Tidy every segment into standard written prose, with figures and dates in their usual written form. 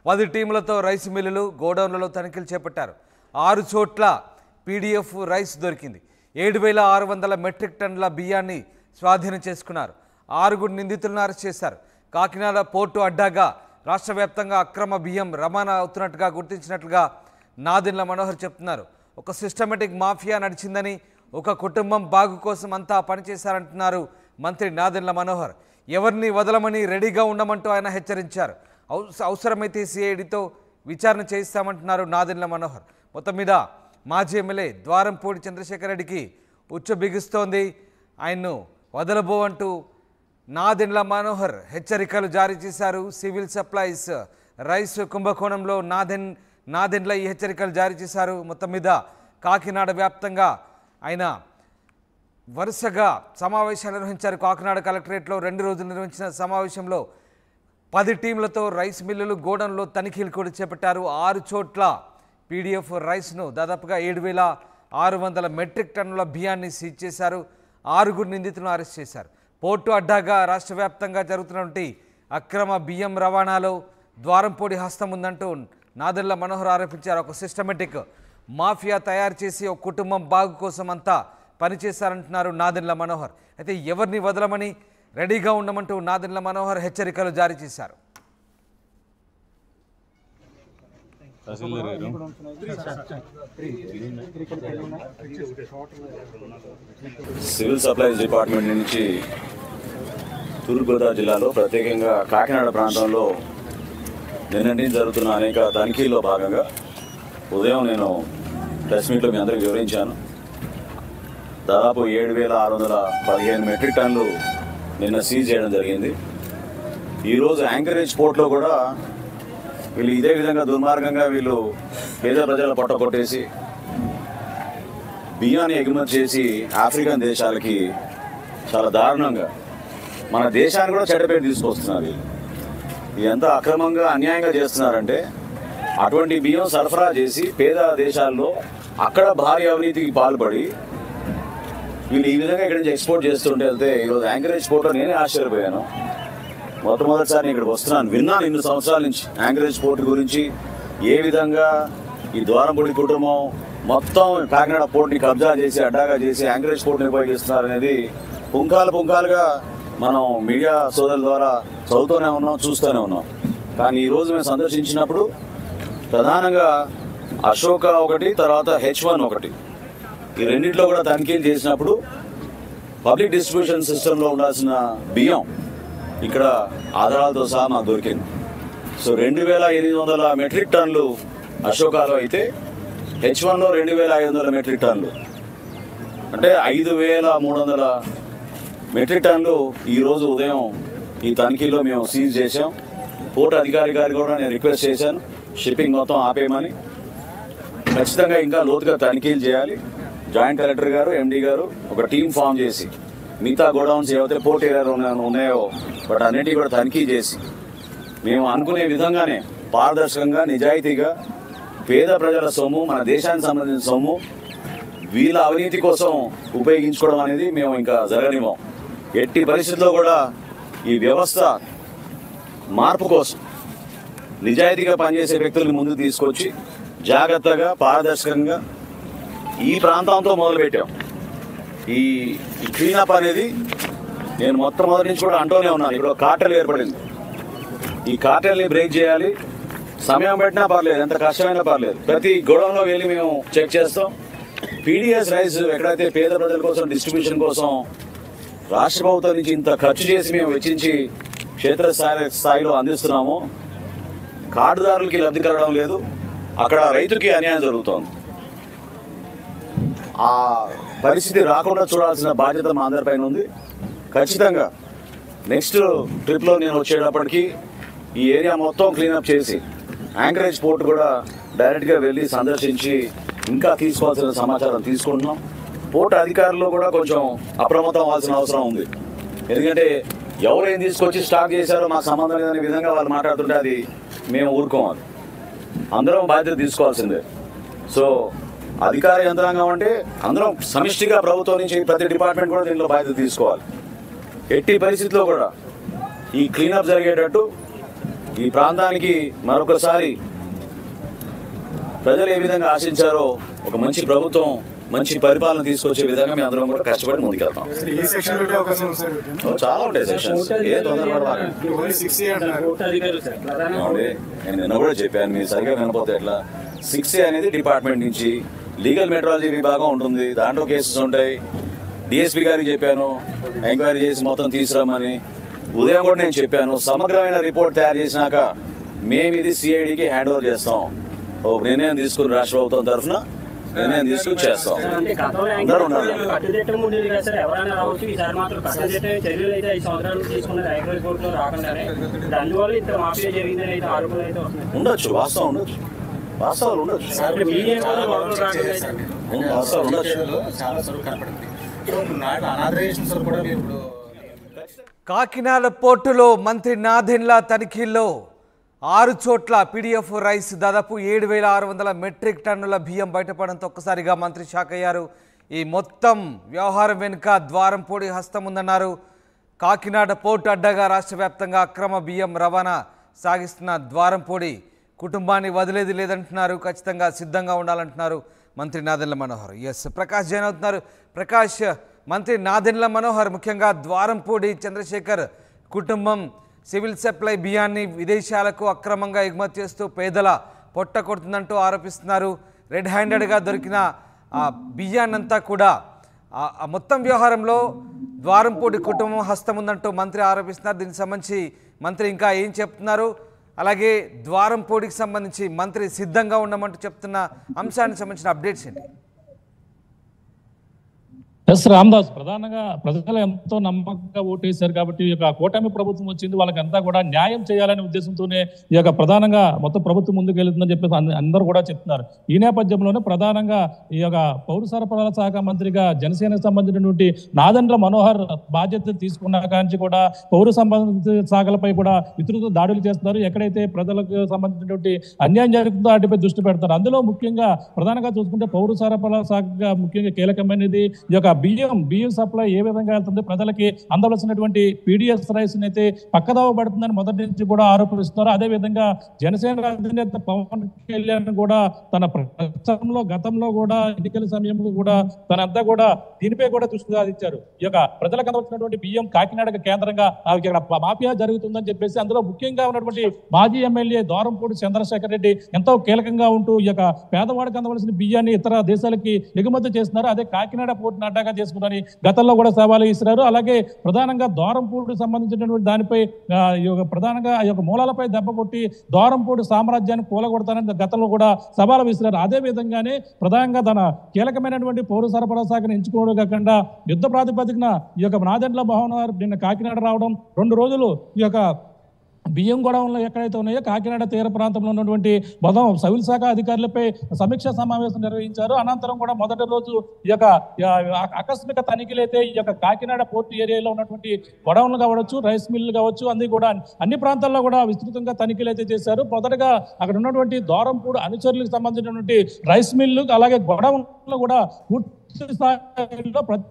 10 టీములతో rice మిల్లులు గోడౌన్లలో తనిఖీలు చేపట్టారు. 6 చోట్ల పీడీఎఫ్ రైస్ దొరికింది. 7,600 మెట్రిక్ టన్నుల బియ్యాన్ని స్వాధీనం చేసుకున్నారు. 6 నిందితులను అరెస్ట్ చేశారు. కాకినాడ పోర్టు అడ్డాగా రాష్ట్ర వ్యాప్తంగా అక్రమ బియ్యం రవాణా అవుతున్నట్టుగా గుర్తించినట్లుగా నాదెండ్ల మనోహర్ చెప్తున్నారు. ఒక సిస్టమేటిక్ మాఫియా నడిచిందని, ఒక కుటుంబం బాగు కోసం అంతా పనిచేశారంటున్నారు మంత్రి నాదెండ్ల మనోహర్. ఎవరిని వదలమని రెడీగా ఉండమంటూ ఆయన హెచ్చరించారు. అవసరమైతే సిఐడితో విచారణ చేయిస్తామంటున్నారు నాదెండ్ల మనోహర్. మొత్తం మీద మాజీ ఎమ్మెల్యే ద్వారంపూడి చంద్రశేఖర్ రెడ్డికి ఉచ్చు బిగుస్తోంది. ఆయన్ను వదలబోవంటూ నాదెండ్ల మనోహర్ హెచ్చరికలు జారీ చేశారు. సివిల్ సప్లైస్ రైస్ కుంభకోణంలో నాదెండ్ల ఈ హెచ్చరికలు జారీ చేశారు. మొత్తం మీద కాకినాడ వ్యాప్తంగా ఆయన వరుసగా సమావేశాలు నిర్వహించారు. కాకినాడ కలెక్టరేట్లో 2 రోజులు నిర్వహించిన సమావేశంలో 10 టీంలతో రైస్ మిల్లులు గోడౌన్లో తనిఖీలు కూడా చేపట్టారు. 6 చోట్ల పీడీఎఫ్ రైస్ను దాదాపుగా 7,600 మెట్రిక్ టన్నుల బియ్యాన్ని సీజ్ చేశారు. 6 నిందితులను అరెస్ట్ చేశారు. పోర్టు అడ్డాగా రాష్ట్ర వ్యాప్తంగా జరుగుతున్నటువంటి అక్రమ బియ్యం రవాణాలో ద్వారంపూడి హస్తం ఉందంటూ నాదెండ్ల మనోహర్ ఆరోపించారు. ఒక సిస్టమేటిక్ మాఫియా తయారు చేసి ఒక కుటుంబం బాగు కోసం అంతా పనిచేశారంటున్నారు నాదెండ్ల మనోహర్. అయితే ఎవరిని వదలమని రెడీగా ఉండమంటూ నాదెండ్ల మనోహర్ హెచ్చరికలు జారీ చేశారు. సివిల్ సప్లైస్ డిపార్ట్మెంట్ నుంచి తూర్పుగోదావరి జిల్లాలో ప్రత్యేకంగా కాకినాడ ప్రాంతంలో నిన్నటి జరుగుతున్న అనేక తనిఖీల్లో భాగంగా ఉదయం నేను ప్రెస్ మీట్లో మీ అందరికీ వివరించాను. దాదాపు 7,615 మెట్రిక్ టన్నులు నిన్న సీజ్ చేయడం జరిగింది. ఈరోజు యాంకరేజ్ పోర్ట్లో కూడా వీళ్ళు ఇదే విధంగా దుర్మార్గంగా వీళ్ళు పేద ప్రజల పొట్ట కొట్టేసి బియ్యాన్ని ఎగుమతి చేసి ఆఫ్రికన్ దేశాలకి చాలా దారుణంగా మన దేశాన్ని కూడా చెడ్డపేట తీసుకొస్తున్నారు. వీళ్ళు ఎంత అక్రమంగా అన్యాయంగా చేస్తున్నారంటే అటువంటి బియ్యం సరఫరా చేసి పేద దేశాల్లో అక్కడ భారీ అవినీతికి పాల్పడి వీళ్ళు ఈ విధంగా ఇక్కడి నుంచి ఎక్స్పోర్ట్ చేస్తుంటే వెళ్తే ఈరోజు యాంకరేజ్ పోర్ట్లో నేనే ఆశ్చర్యపోయాను. మొట్టమొదటిసారి ఇక్కడికి వస్తున్నాను. విన్నాను ఇన్ని సంవత్సరాల నుంచి యాంకరేజ్ పోర్ట్ గురించి, ఏ విధంగా ఈ ద్వారంపూడి కుటుంబం మొత్తం కాకినాడ పోర్ట్ని కబ్జా చేసి అడ్డాగా చేసి యాంకరేజ్ పోర్ట్ని ఉపయోగిస్తున్నారు అనేది పుంకాలుగా మనం మీడియా సోదరుల ద్వారా చదువుతూనే ఉన్నాం, చూస్తూనే ఉన్నాం. కానీ ఈరోజు మేము సందర్శించినప్పుడు ప్రధానంగా అశోక ఒకటి, తర్వాత H1 ఒకటి, ఈ రెండింటిలో కూడా తనిఖీలు చేసినప్పుడు పబ్లిక్ డిస్ట్రిబ్యూషన్ సిస్టంలో ఉండాల్సిన బియ్యం ఇక్కడ ఆధారాలతో సహా మాకు దొరికింది. సో 2,800 మెట్రిక్ టన్నులు అశోకాలో అయితే H1లో 2,500 మెట్రిక్ టన్నులు, అంటే 5,300 మెట్రిక్ టన్నులు ఈరోజు ఉదయం ఈ తనిఖీలో మేము సీజ్ చేసాం. పోర్ట్ అధికారి గారికి కూడా నేను రిక్వెస్ట్ చేశాను షిప్పింగ్ మొత్తం ఆపేయమని. ఖచ్చితంగా ఇంకా లోతుగా తనిఖీలు చేయాలి. జాయింట్ కలెక్టర్ గారు, MD గారు ఒక టీం ఫామ్ చేసి మిగతా గోడౌన్స్ ఏవైతే పోర్ట్ ఏరియాలో ఉన్నాయో బట్ అన్నిటికీ కూడా తనిఖీ చేసి మేము అనుకునే విధంగానే పారదర్శకంగా నిజాయితీగా పేద ప్రజల సొమ్ము, మన దేశానికి సంబంధించిన సొమ్ము వీళ్ళ అవినీతి కోసం ఉపయోగించుకోవడం అనేది మేము ఇంకా జరగనివ్వం. ఎట్టి పరిస్థితుల్లో కూడా ఈ వ్యవస్థ మార్పు కోసం నిజాయితీగా పనిచేసే వ్యక్తుల్ని ముందుకు తీసుకొచ్చి జాగ్రత్తగా పారదర్శకంగా ఈ ప్రాంతంతో మొదలుపెట్టాం. ఈ క్లీనప్ అనేది నేను మొట్టమొదటి నుంచి కూడా అంటూనే ఉన్నాను. ఇక్కడ కార్టెల్ ఏర్పడింది. ఈ కార్టెల్ని బ్రేక్ చేయాలి. సమయం పెట్టినా పర్లేదు, ఎంత కష్టమైనా పర్లేదు, ప్రతి గోడౌన్లో వెళ్ళి మేము చెక్ చేస్తాం. పీడీఎస్ రైస్ ఎక్కడైతే పేద ప్రజల కోసం డిస్ట్రిబ్యూషన్ కోసం రాష్ట్ర ప్రభుత్వం నుంచి ఇంత ఖర్చు చేసి మేము వెచ్చించి క్షేత్రస్థాయిలో అందిస్తున్నామో కార్డుదారులకి లబ్ధి కలగడం లేదు, అక్కడ రైతుకి అన్యాయం జరుగుతోంది. ఆ పరిస్థితి రాకుండా చూడాల్సిన బాధ్యత మా అందరిపైన ఉంది. ఖచ్చితంగా నెక్స్ట్ ట్రిప్లో నేను వచ్చేటప్పటికి ఈ ఏరియా మొత్తం క్లీనప్ చేసి యాంకరేజ్ పోర్ట్ కూడా డైరెక్ట్గా వెళ్ళి సందర్శించి ఇంకా తీసుకోవాల్సిన సమాచారం తీసుకుంటున్నాం. పోర్ట్ అధికారులు కూడా కొంచెం అప్రమత్తం అవ్వాల్సిన అవసరం ఉంది. ఎందుకంటే ఎవరేం తీసుకొచ్చి స్టాక్ చేశారో మాకు సంబంధం లేదనే విధంగా వాళ్ళు మాట్లాడుతుంటే అది మేము ఊరుకోవాలి. అందరం బాధ్యత తీసుకోవాల్సిందే. సో అధికార యంత్రాంగం అంటే అందరం సమిష్టిగా ప్రభుత్వం నుంచి ప్రతి డిపార్ట్మెంట్ కూడా దీనిలో బాధ్యత తీసుకోవాలి. ఎట్టి పరిస్థితుల్లో కూడా ఈ క్లీనప్ జరిగేటట్టు ఈ ప్రాంతానికి మరొకసారి ప్రజలు ఏ విధంగా ఆశించారో ఒక మంచి ప్రభుత్వం, మంచి పరిపాలన తీసుకొచ్చే విధంగా మేము అందరం కూడా కష్టపడి ముందుకెళ్తాం. చాలా ఉంటాయి సెక్షన్స్, ఏ తొందరపడవాలండి. నేను నిన్న కూడా చెప్పాను, మీరు సరిగా వినపోతే ఎట్లా. 6A అనేది డిపార్ట్మెంట్ నుంచి లీగల్ మెట్రాలజీ విభాగం ఉంటుంది, దాంట్లో కేసెస్ ఉంటాయి. డిఎస్పీ గారికి చెప్పాను ఎంక్వైరీ చేసి మొత్తం తీసుకురమ్మని. ఉదయం కూడా నేను చెప్పాను, సమగ్రమైన రిపోర్ట్ తయారు చేసినాక మేము ఇది సిఐడికి హ్యాండ్ ఓవర్ చేస్తాం. ఒక నిర్ణయం తీసుకుని రాష్ట్ర ప్రభుత్వం తరఫున నిర్ణయం తీసుకుని చేస్తాం. అందరూ ఉండాలి. ఉండొచ్చు, వాస్తవం ఉండొచ్చు, వాస్తవాలు ఉండొచ్చు, వాస్తవాలు ఉండొచ్చు. కాకినాడ పోర్టులో మంత్రి నాదెండ్ల తనిఖీల్లో 6 చోట్ల పీడిఎఫ్ రైస్ దాదాపు 7,600 మెట్రిక్ టన్నుల బియ్యం బయటపడడంతో ఒక్కసారిగా మంత్రి షాక్ అయ్యారు. ఈ మొత్తం వ్యవహారం వెనుక ద్వారంపూడి హస్తం ఉందన్నారు. కాకినాడ పోర్టు అడ్డగా రాష్ట్ర వ్యాప్తంగా అక్రమ బియ్యం రవాణా సాగిస్తున్న ద్వారంపూడి కుటుంబాన్ని వదిలేది లేదంటున్నారు. ఖచ్చితంగా సిద్ధంగా ఉండాలంటున్నారు మంత్రి నాదెండ్ల మనోహర్. ప్రకాష్ జైన్ అవుతున్నారు. ప్రకాష్, మంత్రి నాదెండ్ల మనోహర్ ముఖ్యంగా ద్వారంపూడి చంద్రశేఖర్ కుటుంబం సివిల్ సప్లై బియ్యాన్ని విదేశాలకు అక్రమంగా ఎగుమతి చేస్తూ పేదల పొట్ట కొడుతుందంటూ ఆరోపిస్తున్నారు. రెడ్ హ్యాండెడ్గా దొరికిన ఆ బియ్యాన్నంతా కూడా మొత్తం వ్యవహారంలో ద్వారంపూడి కుటుంబం హస్తం ఉందంటూ మంత్రి ఆరోపిస్తున్నారు. దీనికి సంబంధించి మంత్రి ఇంకా ఏం చెప్తున్నారు, అలాగే ద్వారంపూడికి సంబంధించి మంత్రి సిద్ధంగా ఉండమంటూ చెప్తున్న అంశానికి సంబంధించిన అప్డేట్స్ ఏంటి? ఎస్ రామదాస్, ప్రధానంగా ప్రజలు ఎంతో నమ్మకంగా ఓటేశారు కాబట్టి ఈ యొక్క కూటమి ప్రభుత్వం వచ్చింది, వాళ్ళకంతా కూడా న్యాయం చేయాలనే ఉద్దేశంతోనే ఈ యొక్క ప్రధానంగా మొత్తం ప్రభుత్వం ముందుకు వెళ్తుందని చెప్పేసి అందరూ కూడా చెప్తున్నారు. ఈ నేపథ్యంలోనే ప్రధానంగా ఈ యొక్క పౌర సరఫరాల శాఖ మంత్రిగా జనసేనకు సంబంధించినటువంటి నాదెండ్ల మనోహర్ బాధ్యత తీసుకున్న కాంచి కూడా పౌర సంబంధిత శాఖలపై కూడా విస్తృత దాడులు చేస్తున్నారు. ఎక్కడైతే ప్రజలకు సంబంధించినటువంటి అన్యాయం జరుగుతుందో వాటిపై దృష్టి పెడతారు. అందులో ముఖ్యంగా ప్రధానంగా చూసుకుంటే పౌర సరఫరాల శాఖగా ముఖ్యంగా కీలకమైనది ఈ యొక్క బియ్యం సప్లై ఏ విధంగా వెళ్తుంది, ప్రజలకి అందవలసినటువంటి పీడిఎస్ రైస్ అయితే పక్కదావ పడుతుందని మొదటి నుంచి కూడా ఆరోపిస్తున్నారు. అదేవిధంగా జనసేన అధినేత పవన్ కళ్యాణ్ కూడా తన ప్రచారంలో గతంలో కూడా ఎన్నికల సమయంలో కూడా తనంతా కూడా దీనిపై కూడా దృష్టి సాధించారు. ఈ యొక్క ప్రజలకు అందవలసినటువంటి బియ్యం కాకినాడ కేంద్రంగా మాఫియా జరుగుతుందని చెప్పేసి అందులో ముఖ్యంగా ఉన్నటువంటి మాజీ ఎమ్మెల్యే ద్వారంపూడి చంద్రశేఖర్ రెడ్డి ఎంతో కీలకంగా ఉంటూ ఈ యొక్క పేదవాడికి అందవలసిన బియ్యాన్ని ఇతర దేశాలకి ఎగుమతి చేస్తున్నారు. అదే కాకినాడ పోర్టును అడ్డాగా చేసుకుంటారని గతంలో కూడా సవాలు ఇస్తున్నారు. అలాగే ప్రధానంగా ద్వారంపూడికి సంబంధించినటువంటి దానిపై ప్రధానంగా ఆ యొక్క మూలాలపై దెబ్బ కొట్టి ద్వారంపూడి సామ్రాజ్యాన్ని కూలగొడతానని గతంలో కూడా సవాలు విసిరారు. అదే విధంగానే ప్రధానంగా తన కీలకమైనటువంటి పౌర సరఫరా శాఖను ఎంచుకోవడం కాకుండా యుద్ధ ప్రాతిపదికన ఈ యొక్క నాదెండ్ల మనోహర్ నిన్న కాకినాడ రావడం, 2 రోజులు ఈ యొక్క బియ్యం గొడవలు ఎక్కడైతే ఉన్నాయో కాకినాడ తీర ప్రాంతంలో ఉన్నటువంటి మొత్తం సివిల్ శాఖ అధికారులపై సమీక్ష సమావేశం నిర్వహించారు. అనంతరం కూడా మొదటి రోజు ఈ యొక్క ఆకస్మిక తనిఖీలు అయితే ఈ యొక్క కాకినాడ పోర్టు ఏరియాలో ఉన్నటువంటి గొడవలు కావచ్చు, రైస్ మిల్లు కావచ్చు, అన్ని ప్రాంతాల్లో కూడా విస్తృతంగా తనిఖీలు అయితే చేశారు. మొదటగా అక్కడ ఉన్నటువంటి ద్వారంపూడి అనుచరులకు సంబంధించినటువంటి రైస్ మిల్లు అలాగే గొడవలు కూడా పూర్తి స్థాయిలో కూడా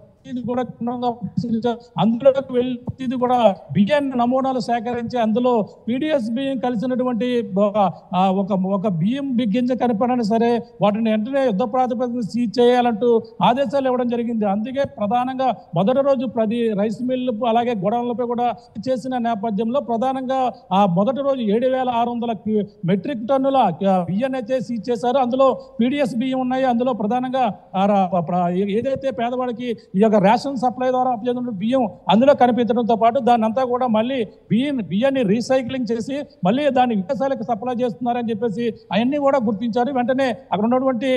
అందులోకి వెళ్ళి కూడా బియ్యాన్ని నమూనాలు సేకరించి అందులో పీడిఎస్ బియ్యం కలిసినటువంటి ఒక బియ్యం గింజ కనపడని సరే వాటిని వెంటనే యుద్ధ ప్రాతిపదికన సీజ్ చేయాలంటూ ఆదేశాలు ఇవ్వడం జరిగింది. అందుకే ప్రధానంగా మొదటి రోజు ప్రతి రైస్ మిల్లు అలాగే గొడవలపై కూడా చేసిన నేపథ్యంలో ప్రధానంగా ఆ మొదటి రోజు 7,600 మెట్రిక్ టన్నుల బియ్యాన్ని అయితే సీజ్ చేశారు. అందులో పీడిఎస్ బియ్యం ఉన్నాయి. అందులో ప్రధానంగా ఏదైతే పేదవాడికి ఈ యొక్క రేషన్ సప్లై ద్వారా బియ్యం అందులో కనిపించడంతో పాటు దాన్ని అంతా కూడా మళ్ళీ బియ్యాన్ని రీసైక్లింగ్ చేసి మళ్ళీ దాన్ని విదేశాలకు సప్లై చేస్తున్నారని చెప్పేసి అవన్నీ కూడా గుర్తించారు. వెంటనే అక్కడ ఉన్నటువంటి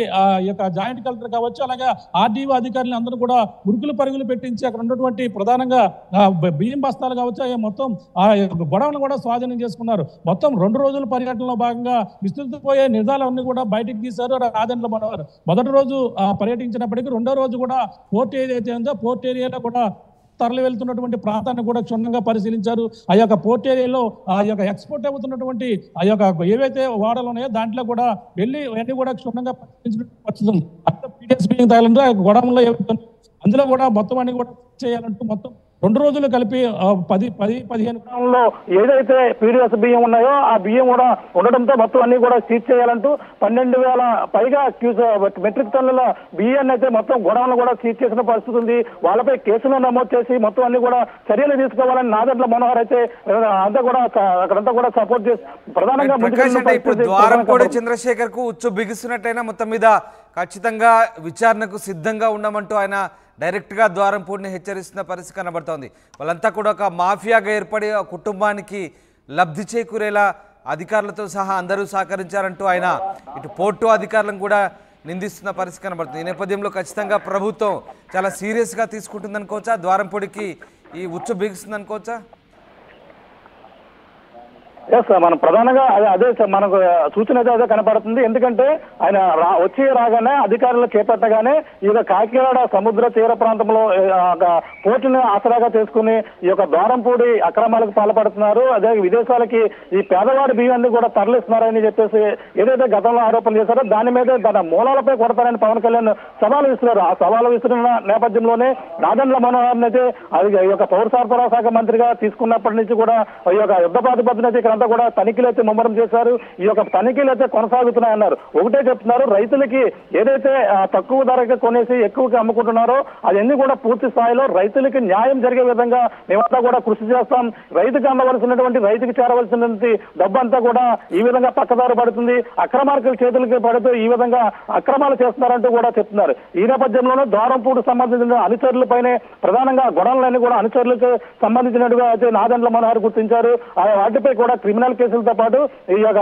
యొక్క జాయింట్ కలెక్టర్ కావచ్చు, అలాగే ఆర్డీఓ అధికారులు అందరూ కూడా ఉరుకులు పరుగులు పెట్టించి అక్కడ ఉన్నటువంటి ప్రధానంగా బియ్యం బస్తాలు కావచ్చు మొత్తం ఆ గొడవను కూడా స్వాధీనం చేసుకున్నారు. మొత్తం 2 రోజుల పర్యటనలో భాగంగా విస్తృతపోయే నిర్ధారాలన్నీ కూడా బయటికి తీశారు. నాదెండ్ల మనోహర్ మొదటి రోజు పర్యటించినప్పటికీ 2వ రోజు కూడా పోర్ట్ ఏదైతే ఉందో పోర్ట్ ఏరియాలో కూడా తరలి వెళ్తున్నటువంటి ప్రాంతాన్ని కూడా క్షుణ్ణంగా పరిశీలించారు. ఆ యొక్క పోర్ట్ ఏరియాలో ఆ యొక్క ఎక్స్పోర్ట్ అవుతున్నటువంటి ఆ యొక్క ఏవైతే వాడలు ఉన్నాయో దాంట్లో కూడా వెళ్ళి అవన్నీ కూడా క్షుణ్ణంగా పరిశీలించారు. గొడవలో అందులో కూడా మొత్తం అన్ని కూడా చేయాలంటూ మొత్తం 2 రోజులు కలిపి 10-15 ఏదైతే పీడిఎస్ బియ్యం ఉన్నాయో ఆ బియ్యం కూడా ఉండడంతో మొత్తం అన్ని కూడా సీజ్ చేయాలంటూ 12,000 పైగా మెట్రిక్ టన్నుల బియ్యాన్ని అయితే మొత్తం గొడవలను కూడా సీజ్ చేసిన పరిస్థితి ఉంది. వాళ్ళపై కేసులు నమోదు చేసి మొత్తం అన్ని కూడా చర్యలు తీసుకోవాలని నాదెండ్ల మనోహర్ అయితే అంతా కూడా అక్కడంతా కూడా సపోర్ట్ చేసి ప్రధానంగా ప్రకాష్ అంటే ఇప్పుడు ద్వారంపూడి చంద్రశేఖర్ కు ఉచ్చు బిగుస్తున్నట్టయినా మొత్తం మీద ఖచ్చితంగా విచారణకు సిద్ధంగా ఉండమంటూ ఆయన డైరెక్ట్ గా ద్వారంపూడిని హెచ్చరిస్తున్న పరిస్థితి కనబడుతోంది. వాళ్ళంతా కూడా ఒక మాఫియాగా ఏర్పడి ఆ కుటుంబానికి లబ్ధి చేకూరేలా అధికారులతో సహా అందరూ సహకరించారంటూ ఆయన ఇటు పోర్టు అధికారులను కూడా నిందిస్తున్న పరిస్థితి కనబడుతుంది. ఈ నేపథ్యంలో ఖచ్చితంగా ప్రభుత్వం చాలా సీరియస్గా తీసుకుంటుందనుకోవచ్చా? ద్వారంపూడికి ఈ ఉచ్చు బిగుస్తుంది అనుకోవచ్చా? ఎస్ మనం ప్రధానంగా అదే మనకు సూచన అయితే అదే కనపడుతుంది. ఎందుకంటే ఆయన రాగానే అధికారులు చేపట్టగానే ఈ యొక్క కాకినాడ సముద్ర తీర ప్రాంతంలో పోర్టును ఆసరాగా చేసుకుని ఈ యొక్క ద్వారంపూడి అక్రమాలకు పాల్పడుతున్నారు. అదే విదేశాలకి ఈ పేదవాడి బియ్యాన్ని కూడా తరలిస్తున్నారని చెప్పేసి ఏదైతే గతంలో ఆరోపణలు చేశారో దాని మీద తన మూలాలపై కొడతారని పవన్ కళ్యాణ్ సవాలు విస్తున్నారు. ఆ సవాలు విస్తున్న నేపథ్యంలోనే నాదెండ్ల మనోహర్ అయితే అది ఈ యొక్క పౌర సరఫరా శాఖ మంత్రిగా తీసుకున్నప్పటి నుంచి కూడా ఈ యొక్క యుద్ధ ప్రాతిపదికన అయితే అంతా కూడా తనిఖీలు అయితే ముమ్మరం చేశారు. ఈ యొక్క తనిఖీలు అయితే కొనసాగుతున్నాయన్నారు. ఒకటే చెప్తున్నారు, రైతులకి ఏదైతే తక్కువ ధరకి కొనేసి ఎక్కువగా అమ్ముకుంటున్నారో అవన్నీ కూడా పూర్తి స్థాయిలో రైతులకి న్యాయం జరిగే విధంగా మేమంతా కూడా కృషి చేస్తాం. రైతుకి అందవలసినటువంటి రైతుకి చేరవలసినటువంటి డబ్బు అంతా కూడా ఈ విధంగా పక్కదారి పడుతుంది, అక్రమార్కుల చేతులకి పడుతూ ఈ విధంగా అక్రమాలు చేస్తున్నారంటూ కూడా చెప్తున్నారు. ఈ నేపథ్యంలోనే ద్వారంపూడికి సంబంధించిన అనుచరులపైనే ప్రధానంగా గొడవలన్నీ కూడా అనుచరులకు సంబంధించినట్టుగా అయితే నాదెండ్ల మనోహర్ గుర్తించారు. వాటిపై కూడా క్రిమినల్ కేసులతో పాటు ఈ యొక్క